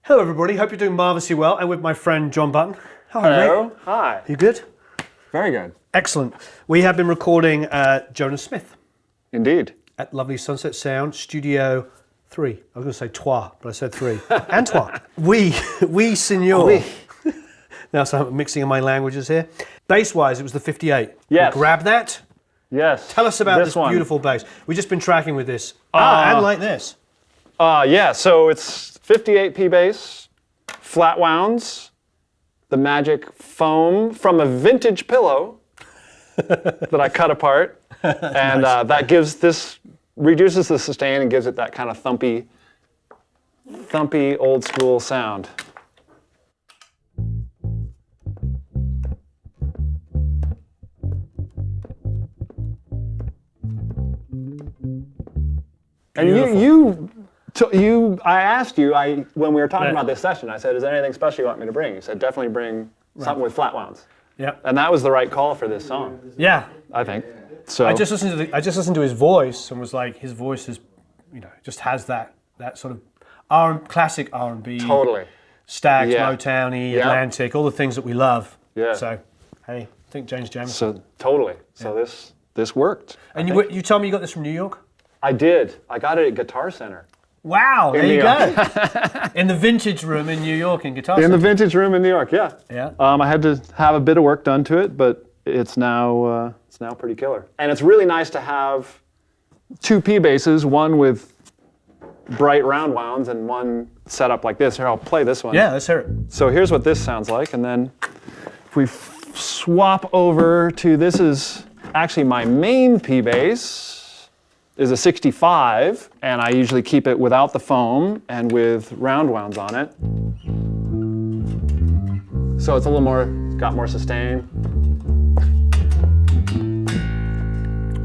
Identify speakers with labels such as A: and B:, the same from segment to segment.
A: Hello everybody, hope you're doing marvellously well. I'm with my friend Jon Button.
B: Hello.
A: Mate.
B: Hi.
A: You good?
B: Very good.
A: Excellent. We have been recording Jonah Smith.
B: Indeed.
A: At lovely Sunset Sound, Studio 3. I was going to say trois, but I said 3. Antoine. Oui, senor.
B: Oui.
A: Now, so I'm mixing in my languages here. Bass-wise, it was the 58.
B: Yes.
A: You grab that.
B: Yes.
A: Tell us about this beautiful bass. We've just been tracking with this. And like this.
B: Yeah, so it's 58p bass, flat wounds, the magic foam from a vintage pillow that I cut apart. And
A: Nice.
B: that gives this, reduces the sustain and gives it that kind of thumpy old school sound. And I asked you, when we were talking about this session, I said, is there anything special you want me to bring? You said, definitely bring something with flat wounds.
A: Yep.
B: And that was the right call for this song.
A: Yeah.
B: I think. So
A: I just listened to his voice and was like, his voice is, just has that sort of classic R&B.
B: Totally.
A: Stacked, Motown-y,
B: Yep.
A: Atlantic, all the things that we love.
B: Yeah.
A: So, hey, I think James Jamerson.
B: So totally. So this worked.
A: And you told me you got this from New York?
B: I did. I got it at Guitar Center.
A: Wow, there you
B: New
A: go. In the vintage room in New York in Guitar
B: In
A: Center.
B: the vintage room in New York, yeah.
A: Yeah.
B: I had to have a bit of work done to it, but it's now pretty killer. And it's really nice to have two P basses, one with bright round wounds and one set up like this. Here, I'll play this one.
A: Yeah, let's hear it.
B: So here's what this sounds like, and then if we swap over to, this is actually my main P bass, is a 65, and I usually keep it without the foam and with round wounds on it. So it's a little more, got more sustain.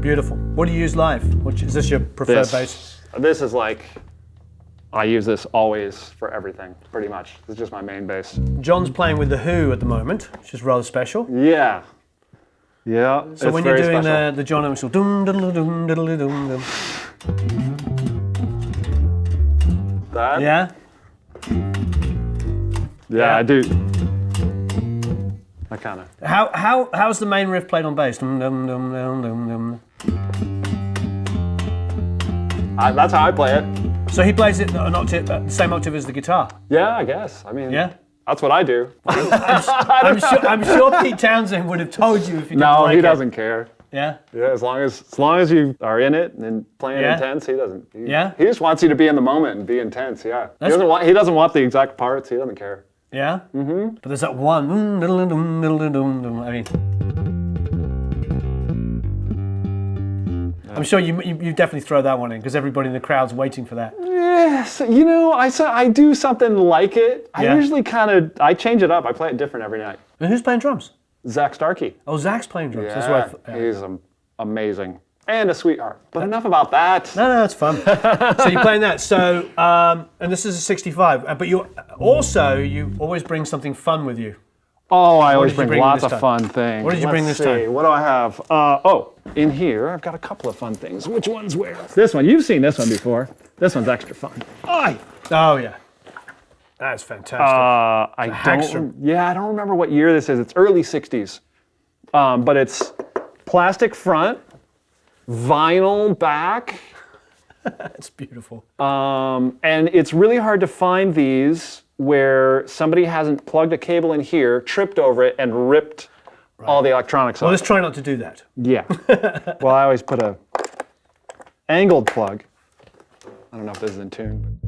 A: Beautiful. What do you use live? Is this your preferred bass?
B: This is like, I use this always for everything, pretty much. It's just my main bass.
A: John's playing with The Who at the moment, which is rather special.
B: Yeah. Yeah.
A: So when you're doing the John whistle, dum dum dum dum dum dum dum.
B: That?
A: Yeah.
B: Yeah, I do. I kind of.
A: How's the main riff played on bass? Dum dum dum dum dum dum.
B: That's how I play it.
A: So he plays it an octave, the same octave as the guitar.
B: Yeah, I guess. I mean,
A: Yeah.
B: That's what I do.
A: I'm sure Pete Townsend would have told you if he didn't
B: No,
A: like
B: he
A: it.
B: doesn't care.
A: Yeah.
B: Yeah, as long as you are in it and playing intense, he doesn't. He just wants you to be in the moment and be intense. Yeah. He doesn't want the exact parts. He doesn't care.
A: Yeah. Mm-hmm. But there's that one. I mean, I'm sure you definitely throw that one in because everybody in the crowd's waiting for that.
B: Yes, I do something like it. I usually I change it up. I play it different every night.
A: And who's playing drums?
B: Zach Starkey.
A: Oh, Zach's playing drums.
B: Yeah,
A: That's right.
B: he's amazing and a sweetheart. But enough about that.
A: No, it's fun. So you're playing that. So, and this is a 65. But you always bring something fun with you.
B: Oh, I always
A: did you
B: bring
A: bring
B: lots
A: this
B: of
A: time?
B: fun things.
A: What did you bring this time?
B: What do I have? In here, I've got a couple of fun things. Which one's where? This one, you've seen this one before. This one's extra fun.
A: Oh, yeah. That's fantastic.
B: I
A: Hagstrom.
B: don't remember what year this is. It's early 60s. But it's plastic front, vinyl back.
A: That's beautiful.
B: And it's really hard to find these where somebody hasn't plugged a cable in here, tripped over it, and ripped all the electronics
A: Well,
B: off.
A: let's try not to do that.
B: Yeah. Well, I always put a angled plug. I don't know if this is in tune.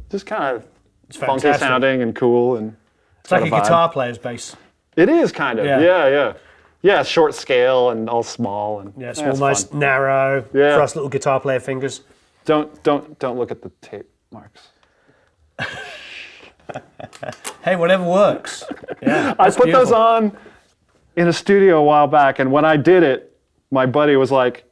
B: Just kind of funky
A: fantastic.
B: sounding and cool, and
A: It's like a guitar player's bass.
B: It is kind of. Yeah, short scale and all small and
A: Yeah, it's all nice,
B: fun.
A: narrow,
B: Yeah.
A: for us little guitar player fingers.
B: Don't look at the tape marks.
A: Hey, whatever works. Yeah,
B: I
A: that's
B: put those
A: beautiful.
B: on in a studio a while back, and when I did it, my buddy was like,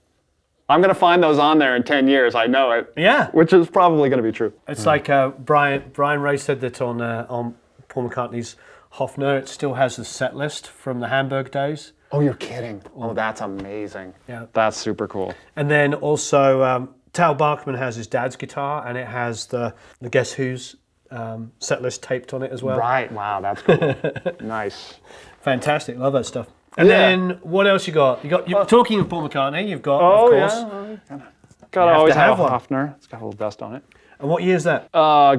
B: I'm going to find those on there in 10 years, I know it.
A: Yeah.
B: Which is probably going to be true.
A: It's like Brian Ray said that on Paul McCartney's Hofner. It still has the set list from the Hamburg days.
B: Oh, you're kidding. Oh, that's amazing.
A: Yeah.
B: That's super cool.
A: And then also, Tal Bachman has his dad's guitar, and it has the Guess Who's set list taped on it as well.
B: Right, wow, that's cool. Nice.
A: Fantastic, love that stuff. And then what else you got? You're talking of Paul McCartney. You've got, of course.
B: Yeah. Gotta always have a Hofner. It's got a little dust on it.
A: And what year is that?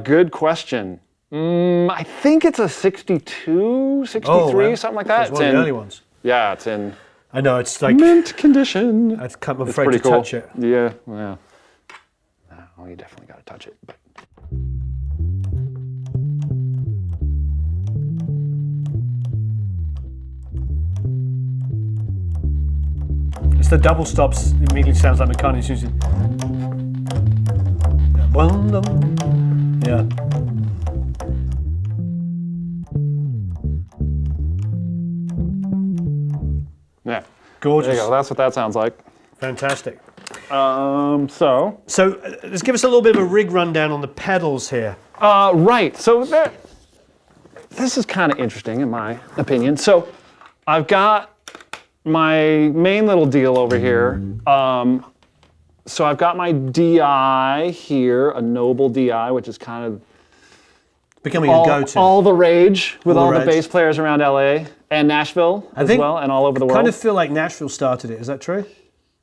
B: Good question. I think it's a 62, 63, something like that.
A: It's one of the early ones.
B: Yeah, it's in.
A: I know, it's like
B: mint condition.
A: I'm afraid to touch it.
B: Yeah, well. Oh, you definitely got to touch it. But.
A: It's the double stops. It immediately sounds like McCartney's using. Yeah.
B: Yeah.
A: Gorgeous.
B: There you go. That's what that sounds like.
A: Fantastic.
B: So
A: let's give us a little bit of a rig rundown on the pedals here.
B: Right. So this is kind of interesting in my opinion. So I've got my main little deal over here. So I've got my DI here, a Noble DI, which is kind of
A: becoming a go-to.
B: All the rage with all the
A: rage.
B: bass players around LA and Nashville as well, and all over the world.
A: I kind of feel like Nashville started it. Is that true?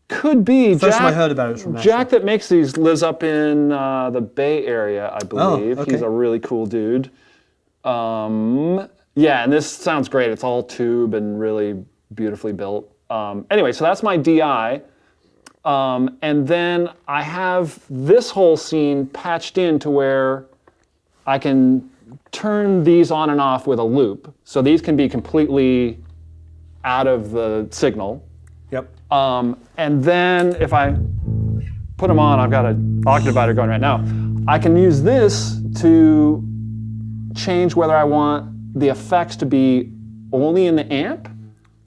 B: Could be.
A: First time I heard about it was from Nashville.
B: Jack that makes these lives up in the Bay Area, I believe.
A: Oh, okay.
B: He's a really cool dude. Yeah, and this sounds great. It's all tube and really beautifully built. Anyway, so that's my DI. And then I have this whole scene patched in to where I can turn these on and off with a loop. So these can be completely out of the signal.
A: Yep.
B: And then if I put them on, I've got an octave divider going right now. I can use this to change whether I want the effects to be only in the amp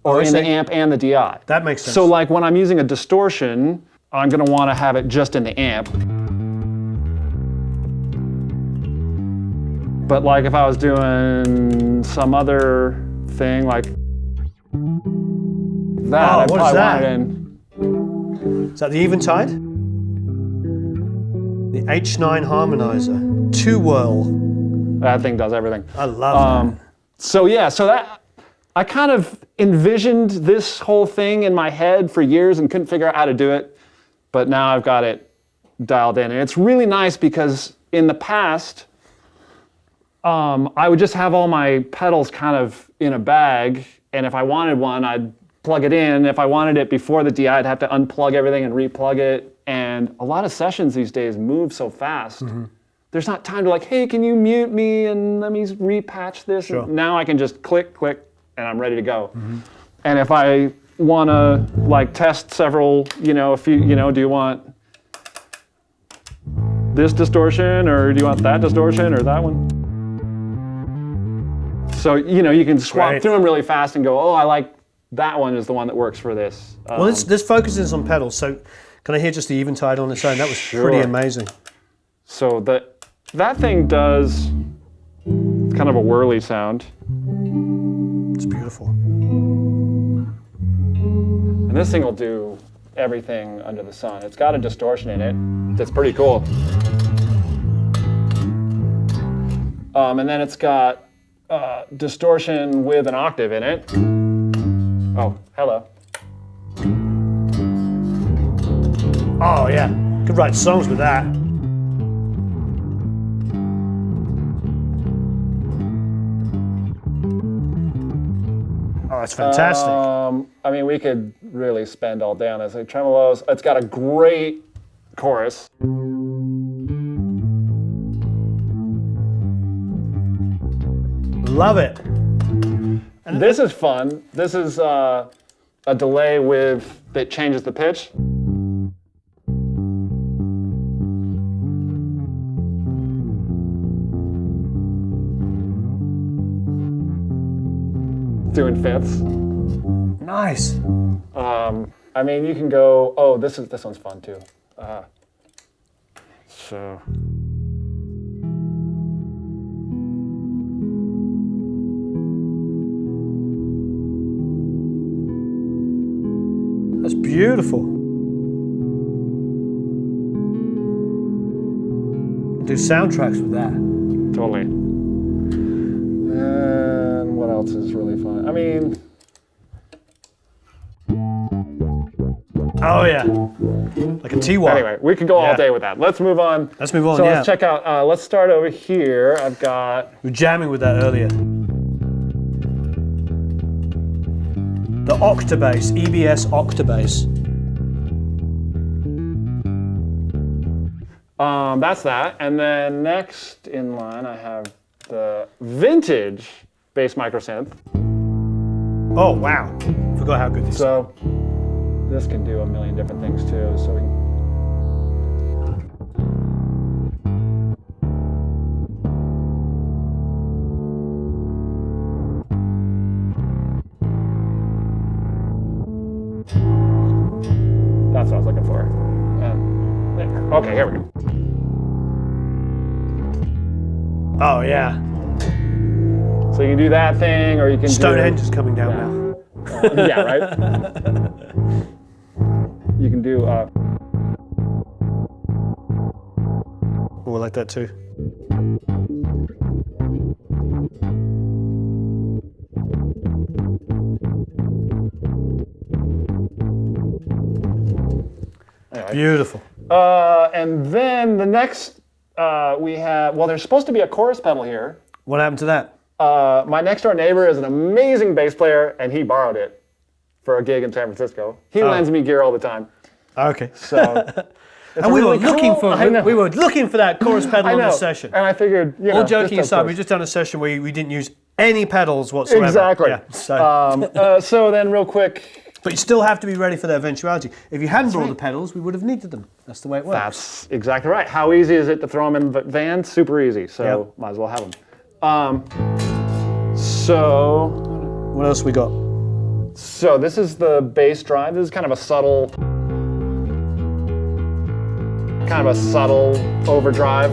B: or in the amp and the DI.
A: That makes sense.
B: So like when I'm using a distortion, I'm gonna wanna have it just in the amp. But like if I was doing some other thing like that, I'd
A: what is
B: probably
A: that?
B: want it in.
A: Is that the Eventide? The H9 harmonizer. Two-whirl.
B: That thing does everything.
A: I love that.
B: So yeah, so that I kind of envisioned this whole thing in my head for years and couldn't figure out how to do it, but now I've got it dialed in. And it's really nice because in the past, I would just have all my pedals kind of in a bag, and if I wanted one, I'd plug it in. If I wanted it before the DI, I'd have to unplug everything and replug it. And a lot of sessions these days move so fast. Mm-hmm. There's not time to like, hey, can you mute me and let me repatch this?
A: Sure.
B: Now I can just click, and I'm ready to go. Mm-hmm. And if I want to like test several, if you, do you want this distortion or do you want that distortion or that one? So, you can swap through them really fast and go, oh, I like that one is the one that works for this.
A: Well, this focuses on pedals, so can I hear just the Eventide on its own? That was pretty amazing.
B: So that thing does kind of a whirly sound.
A: It's beautiful.
B: And this thing will do everything under the sun. It's got a distortion in it that's pretty cool. And then it's got distortion with an octave in it. Oh, hello.
A: Oh yeah, could write songs with that. Oh, it's fantastic.
B: I mean, we could really spend all day on this. Like tremolos, it's got a great chorus.
A: Love it.
B: And this is fun. This is a delay that changes the pitch. Doing fifths.
A: Nice.
B: I mean, you can go. Oh, this one's fun too. So.
A: Beautiful. Do soundtracks with that.
B: Totally. And what else is really fun? I mean,
A: oh yeah, like a T-Wah.
B: anyway, we could go all day with that. Let's move on.
A: Let's move on.
B: So
A: yeah.
B: let's check out. Let's start over here. I've got.
A: We were jamming with that earlier. The Octabass, EBS Octabass.
B: That's that. And then next in line, I have the vintage bass micro synth.
A: Oh wow! Forgot how good this is.
B: So this can do a million different things too. So we that's what I was looking for. And there. Okay, here we go.
A: Oh yeah.
B: So you can do that thing, or you can
A: Stonehenge is coming down now.
B: yeah, right? You can do...
A: Oh, I like that too.
B: Anyway.
A: Beautiful.
B: And then the next we have... Well, there's supposed to be a chorus pedal here.
A: What happened to that?
B: My next door neighbor is an amazing bass player, and he borrowed it for a gig in San Francisco. He lends me gear all the time.
A: Okay.
B: So,
A: and we
B: really
A: were looking
B: cool.
A: for we were looking for that chorus pedal on this session.
B: And I figured, you know,
A: All joking
B: just
A: aside, we just done a session where we didn't use any pedals whatsoever.
B: Exactly.
A: Yeah, so.
B: So then, real quick.
A: But you still have to be ready for the eventuality. If you hadn't brought the pedals, we would have needed them. That's the way it works.
B: That's exactly right. How easy is it to throw them in the van? Super easy. So
A: Yep.
B: might as well have them. So
A: What else we got?
B: So this is the bass drive. This is kind of a subtle overdrive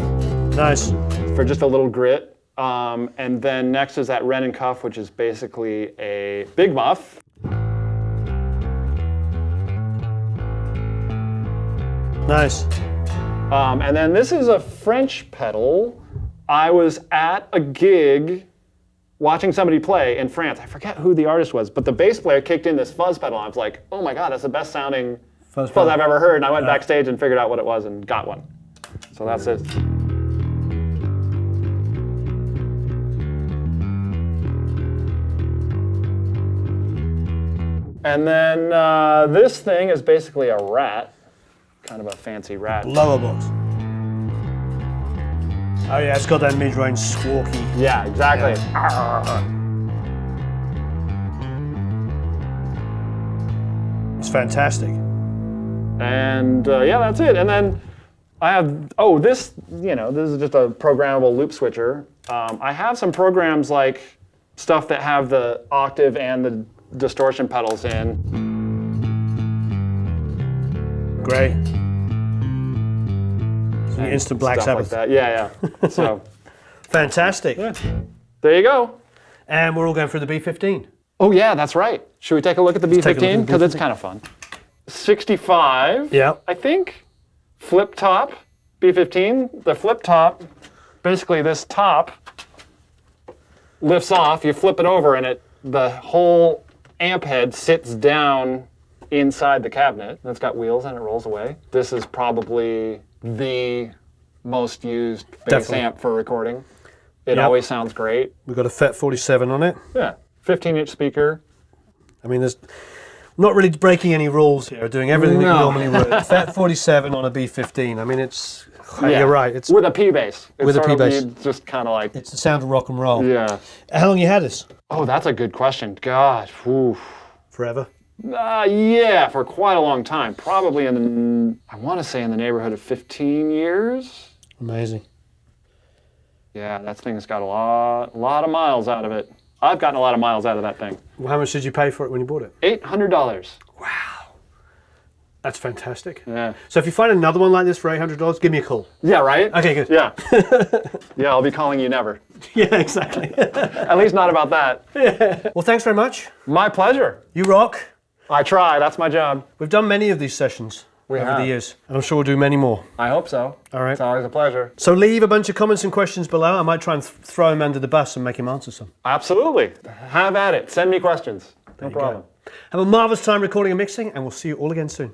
A: Nice.
B: for just a little grit. And then next is that Wren and Cuff, which is basically a big muff.
A: Nice.
B: And then this is a French pedal. I was at a gig watching somebody play in France. I forget who the artist was, but the bass player kicked in this fuzz pedal. I was like, oh my God, that's the best sounding fuzz I've ever heard. And I went backstage and figured out what it was and got one. So that's it. And then this thing is basically a rat, kind of a fancy rat.
A: Lower box. Oh yeah, it's got that mid-range squawky.
B: Yeah, exactly.
A: It's fantastic.
B: And yeah, that's it. And then I have, this is just a programmable loop switcher. I have some programs like stuff that have the octave and the distortion pedals in.
A: Great. Some instant Black Sabbath.
B: Like that. Yeah. So
A: Fantastic.
B: yeah. There you go.
A: And we're all going for the B15.
B: Oh yeah, that's right. Should we take a look at the
A: take a look
B: B15?
A: at the
B: Because it's kind of fun. 65.
A: Yeah.
B: I think. Fliptop B15. The Fliptop, basically this top lifts off. You flip it over, and the whole amp head sits down inside the cabinet. It's got wheels and it rolls away. This is probably the most used bass amp for recording. It always sounds great.
A: We've got a FET 47 on it.
B: Yeah, 15-inch speaker.
A: I mean, there's not really breaking any rules here, doing everything that you normally would. FET 47 on a B15. I mean, you're right. It's
B: with a P bass.
A: With a P bass.
B: It's just kind of like.
A: It's the sound of rock and roll.
B: Yeah.
A: How long you had this?
B: Oh, that's a good question. God. Oof.
A: Forever.
B: Yeah, for quite a long time. Probably I want to say in the neighborhood of 15 years.
A: Amazing.
B: Yeah, that thing's got a lot of miles out of it. I've gotten a lot of miles out of that thing.
A: Well, how much did you pay for it when you bought it?
B: $800.
A: Wow. That's fantastic.
B: Yeah.
A: So if you find another one like this for $800, give me a call.
B: Yeah, right?
A: Okay, good.
B: Yeah. Yeah, I'll be calling you never.
A: Yeah, exactly.
B: At least not about that.
A: Yeah. Well, thanks very much.
B: My pleasure.
A: You rock.
B: I try, that's my job.
A: We've done many of these sessions over the years, and I'm sure we'll do many more.
B: I hope so.
A: All right.
B: It's always a pleasure.
A: So leave a bunch of comments and questions below. I might try and throw him under the bus and make him answer some.
B: Absolutely. Have at it. Send me questions. No problem.
A: Have a marvelous time recording and mixing, and we'll see you all again soon.